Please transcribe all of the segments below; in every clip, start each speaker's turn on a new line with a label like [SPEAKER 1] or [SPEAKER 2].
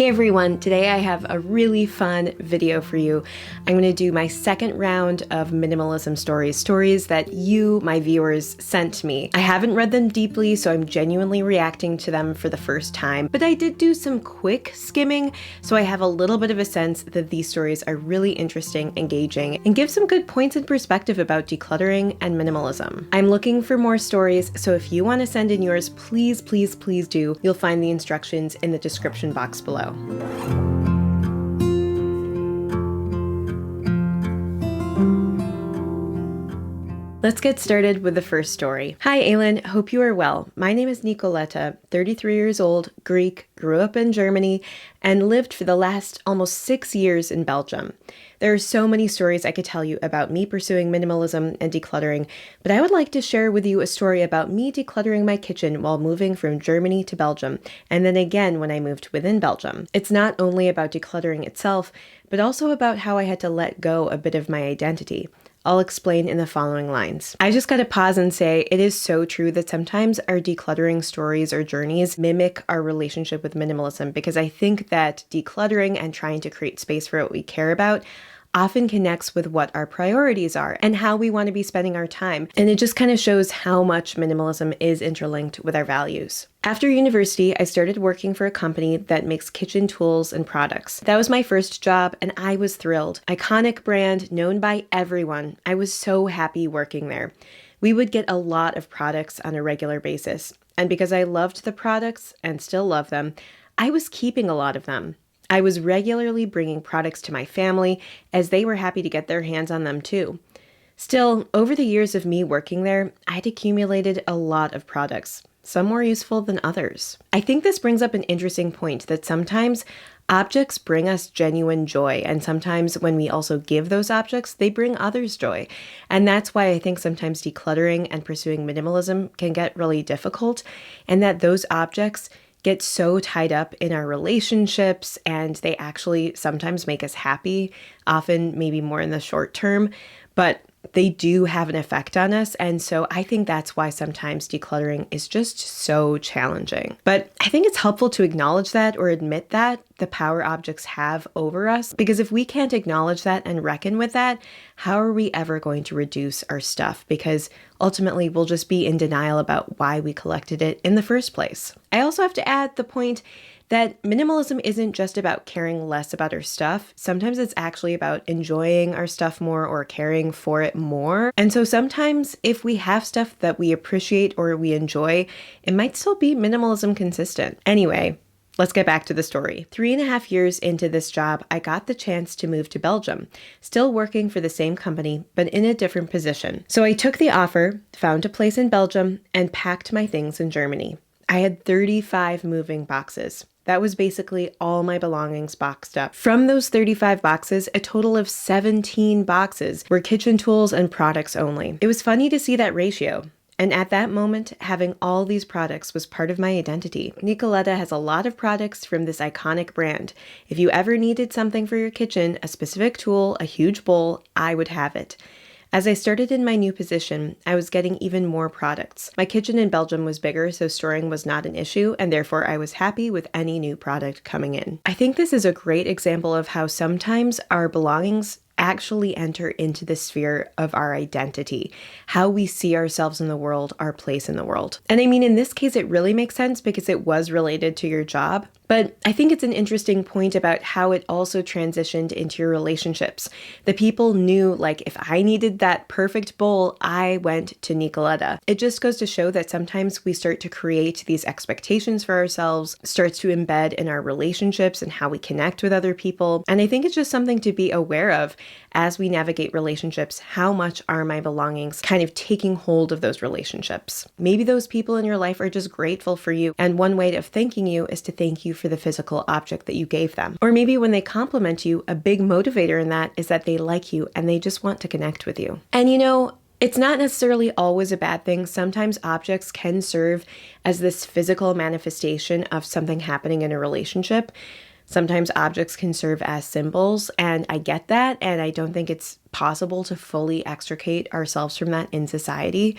[SPEAKER 1] Hey everyone, today I have a really fun video for you. I'm going to do my second round of minimalism stories that you, my viewers, sent me. I haven't read them deeply, so I'm genuinely reacting to them for the first time, but I did do some quick skimming, so I have a little bit of a sense that these stories are really interesting, engaging, and give some good points and perspective about decluttering and minimalism. I'm looking for more stories, so if you want to send in yours, please do. You'll find the instructions in the description box below. Let's get started with the first story. Hi Elin, hope you are well. My name is Nicoletta, 33 years old, Greek, grew up in Germany, and lived for the last almost 6 years in Belgium. There are so many stories I could tell you about me pursuing minimalism and decluttering, but I would like to share with you a story about me decluttering my kitchen while moving from Germany to Belgium, and then again when I moved within Belgium. It's not only about decluttering itself, but also about how I had to let go a bit of my identity. I'll explain in the following lines. I just gotta pause and say it is so true that sometimes our decluttering stories or journeys mimic our relationship with minimalism, because I think that decluttering and trying to create space for what we care about often connects with what our priorities are and how we want to be spending our time. And it just kind of shows how much minimalism is interlinked with our values. After university, I started working for a company that makes kitchen tools and products. That was my first job and I was thrilled. Iconic brand, known by everyone. I was so happy working there. We would get a lot of products on a regular basis. And because I loved the products and still love them, I was keeping a lot of them. I was regularly bringing products to my family as they were happy to get their hands on them too. Still, over the years of me working there, I'd accumulated a lot of products, some more useful than others. I think this brings up an interesting point that sometimes objects bring us genuine joy, and sometimes when we also give those objects, they bring others joy. And that's why I think sometimes decluttering and pursuing minimalism can get really difficult, and that those objects get so tied up in our relationships, and they actually sometimes make us happy, often maybe more in the short term, but they do have an effect on us. And so I think that's why sometimes decluttering is just so challenging. But I think it's helpful to acknowledge that or admit that the power objects have over us, because if we can't acknowledge that and reckon with that, how are we ever going to reduce our stuff? Because ultimately we'll just be in denial about why we collected it in the first place. I also have to add the point that minimalism isn't just about caring less about our stuff. Sometimes it's actually about enjoying our stuff more or caring for it more. And so sometimes if we have stuff that we appreciate or we enjoy, it might still be minimalism consistent. Anyway, let's get back to the story. 3.5 years into this job, I got the chance to move to Belgium, still working for the same company, but in a different position. So I took the offer, found a place in Belgium, and packed my things in Germany. I had 35 moving boxes. That was basically all my belongings boxed up. From those 35 boxes, a total of 17 boxes were kitchen tools and products only. It was funny to see that ratio. And at that moment, having all these products was part of my identity. Nicoletta has a lot of products from this iconic brand. If you ever needed something for your kitchen, a specific tool, a huge bowl, I would have it. As I started in my new position, I was getting even more products. My kitchen in Belgium was bigger, so storing was not an issue, and therefore I was happy with any new product coming in. I think this is a great example of how sometimes our belongings actually enter into the sphere of our identity, how we see ourselves in the world, our place in the world. And I mean, in this case, it really makes sense because it was related to your job. But I think it's an interesting point about how it also transitioned into your relationships. The people knew, like, if I needed that perfect bowl, I went to Nicoletta. It just goes to show that sometimes we start to create these expectations for ourselves, starts to embed in our relationships and how we connect with other people. And I think it's just something to be aware of as we navigate relationships. How much are my belongings kind of taking hold of those relationships? Maybe those people in your life are just grateful for you, and one way of thanking you is to thank you for the physical object that you gave them. Or maybe when they compliment you, a big motivator in that is that they like you and they just want to connect with you. And you know, it's not necessarily always a bad thing. Sometimes objects can serve as this physical manifestation of something happening in a relationship. Sometimes objects can serve as symbols, and I get that, and I don't think it's possible to fully extricate ourselves from that in society.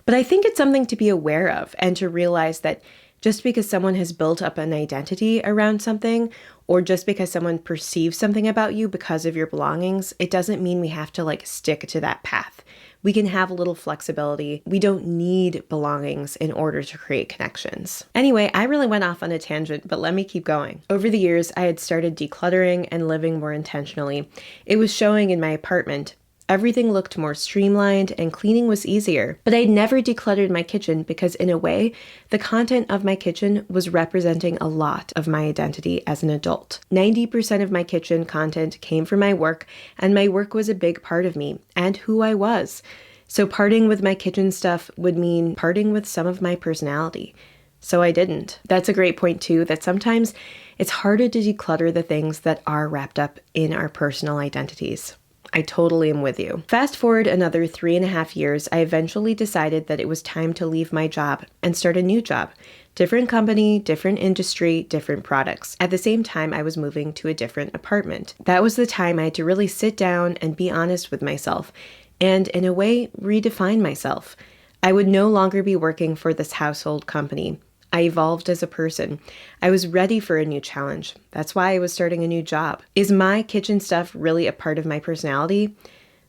[SPEAKER 1] But I think it's something to be aware of and to realize that just because someone has built up an identity around something, or just because someone perceives something about you because of your belongings, it doesn't mean we have to stick to that path. We can have a little flexibility. We don't need belongings in order to create connections. Anyway, I really went off on a tangent, but let me keep going. Over the years, I had started decluttering and living more intentionally. It was showing in my apartment. Everything looked more streamlined and cleaning was easier. But I'd never decluttered my kitchen because in a way, the content of my kitchen was representing a lot of my identity as an adult. 90% of my kitchen content came from my work, and my work was a big part of me and who I was. So parting with my kitchen stuff would mean parting with some of my personality. So I didn't. That's a great point too, that sometimes it's harder to declutter the things that are wrapped up in our personal identities. I totally am with you. Fast forward another 3.5 years, I eventually decided that it was time to leave my job and start a new job. Different company, different industry, different products. At the same time, I was moving to a different apartment. That was the time I had to really sit down and be honest with myself and, in a way, redefine myself. I would no longer be working for this household company. I evolved as a person. I was ready for a new challenge. That's why I was starting a new job. Is my kitchen stuff really a part of my personality?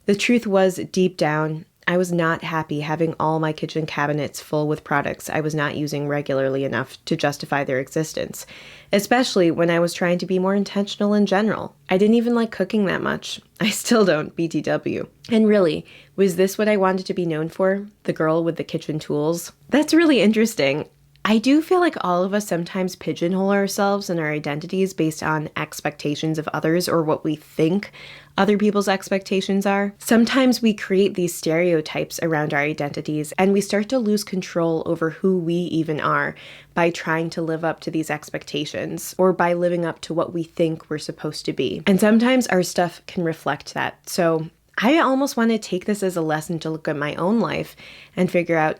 [SPEAKER 1] The truth was, deep down, I was not happy having all my kitchen cabinets full with products I was not using regularly enough to justify their existence, especially when I was trying to be more intentional in general. I didn't even like cooking that much. I still don't, BTW. And really, was this what I wanted to be known for? The girl with the kitchen tools? That's really interesting. I do feel like all of us sometimes pigeonhole ourselves and our identities based on expectations of others or what we think other people's expectations are. Sometimes we create these stereotypes around our identities and we start to lose control over who we even are by trying to live up to these expectations or by living up to what we think we're supposed to be. And sometimes our stuff can reflect that. So I almost want to take this as a lesson to look at my own life and figure out,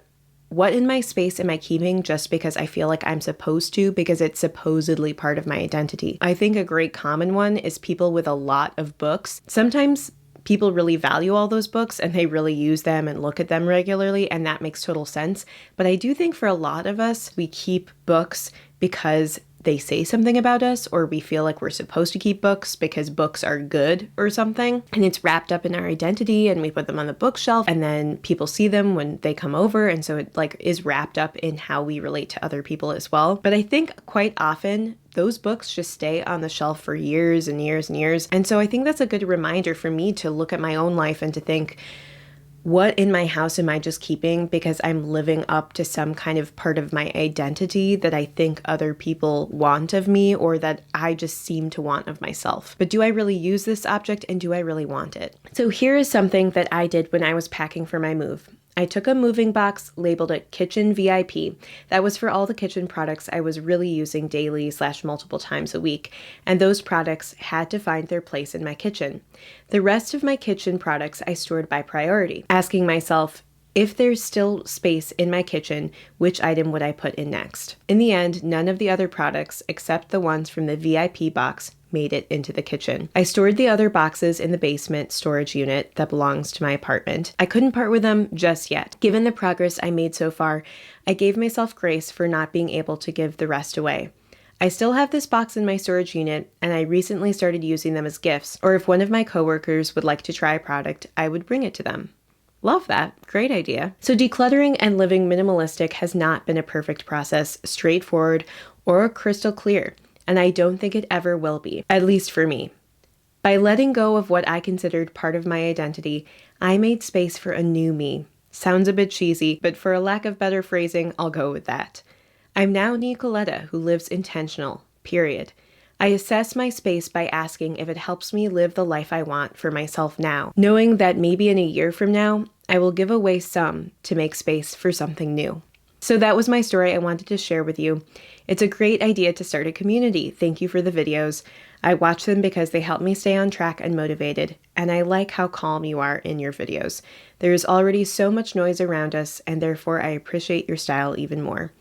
[SPEAKER 1] what in my space am I keeping just because I feel like I'm supposed to, because it's supposedly part of my identity? I think a great common one is people with a lot of books. Sometimes people really value all those books and they really use them and look at them regularly, and that makes total sense. But I do think for a lot of us, we keep books because they say something about us, or we feel like we're supposed to keep books because books are good or something, and it's wrapped up in our identity and we put them on the bookshelf and then people see them when they come over, and so it is wrapped up in how we relate to other people as well. But I think quite often those books just stay on the shelf for years and years and years, and so I think that's a good reminder for me to look at my own life and to think, what in my house am I just keeping because I'm living up to some kind of part of my identity that I think other people want of me or that I just seem to want of myself? But do I really use this object and do I really want it? So here is something that I did when I was packing for my move. I took a moving box, labeled it Kitchen VIP. That was for all the kitchen products I was really using daily / multiple times a week, and those products had to find their place in my kitchen. The rest of my kitchen products I stored by priority, asking myself, if there's still space in my kitchen, which item would I put in next? In the end, none of the other products, except the ones from the VIP box, made it into the kitchen. I stored the other boxes in the basement storage unit that belongs to my apartment. I couldn't part with them just yet. Given the progress I made so far, I gave myself grace for not being able to give the rest away. I still have this box in my storage unit, and I recently started using them as gifts, or if one of my coworkers would like to try a product, I would bring it to them. Love that. Great idea. So decluttering and living minimalistic has not been a perfect process, straightforward, or crystal clear. And I don't think it ever will be, at least for me. By letting go of what I considered part of my identity, I made space for a new me. Sounds a bit cheesy, but for a lack of better phrasing, I'll go with that. I'm now Nicoletta, who lives intentional, period. I assess my space by asking if it helps me live the life I want for myself now, knowing that maybe in a year from now, I will give away some to make space for something new. So that was my story I wanted to share with you. It's a great idea to start a community. Thank you for the videos. I watch them because they help me stay on track and motivated, and I like how calm you are in your videos. There is already so much noise around us, and therefore I appreciate your style even more.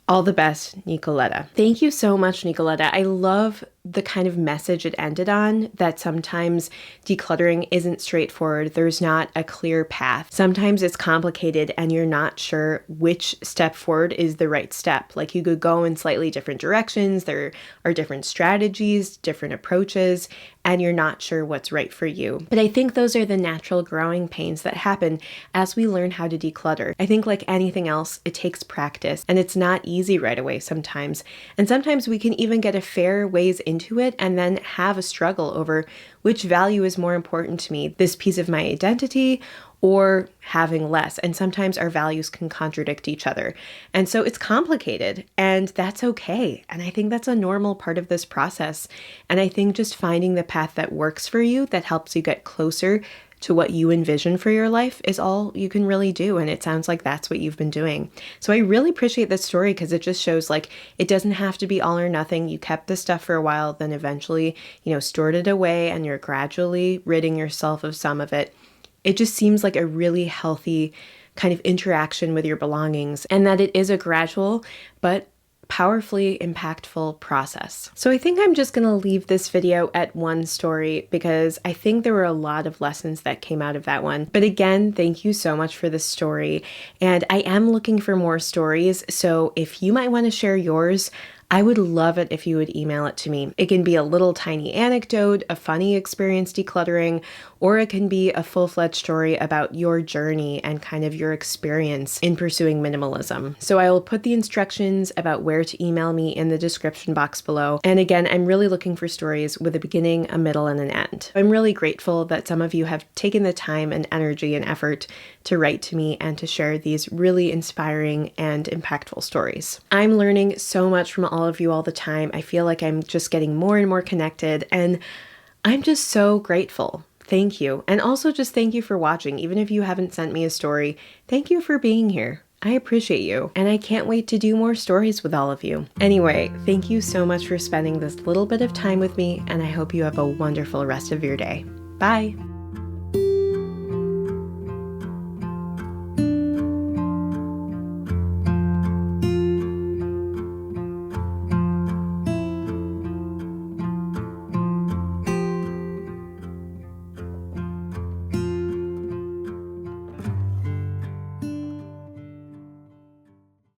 [SPEAKER 1] All the best, Nicoletta. Thank you so much, Nicoletta. I love the kind of message it ended on, that sometimes decluttering isn't straightforward. There's not a clear path. Sometimes it's complicated and you're not sure which step forward is the right step. Like you could go in slightly different directions. There are different strategies, different approaches, and you're not sure what's right for you. But I think those are the natural growing pains that happen as we learn how to declutter. I think like anything else, it takes practice and it's not easy right away sometimes. And sometimes we can even get a fair ways into it and then have a struggle over which value is more important to me, this piece of my identity or having less. And sometimes our values can contradict each other. And so it's complicated and that's okay. And I think that's a normal part of this process. And I think just finding the path that works for you, that helps you get closer to what you envision for your life is all you can really do. And it sounds like that's what you've been doing. So I really appreciate this story because it just shows like it doesn't have to be all or nothing. You kept this stuff for a while, then eventually, stored it away and you're gradually ridding yourself of some of it. It just seems like a really healthy kind of interaction with your belongings and that it is a gradual but powerfully impactful process. So I think I'm just going to leave this video at one story because I think there were a lot of lessons that came out of that one. But again, thank you so much for this story. And I am looking for more stories. So if you might want to share yours, I would love it if you would email it to me. It can be a little tiny anecdote, a funny experience decluttering, or it can be a full-fledged story about your journey and kind of your experience in pursuing minimalism. So I will put the instructions about where to email me in the description box below. And again, I'm really looking for stories with a beginning, a middle, and an end. I'm really grateful that some of you have taken the time and energy and effort to write to me and to share these really inspiring and impactful stories. I'm learning so much from all of you all the time. I feel like I'm just getting more and more connected and I'm just so grateful. Thank you. And also just thank you for watching. Even if you haven't sent me a story, thank you for being here. I appreciate you. And I can't wait to do more stories with all of you. Anyway, thank you so much for spending this little bit of time with me and I hope you have a wonderful rest of your day. Bye.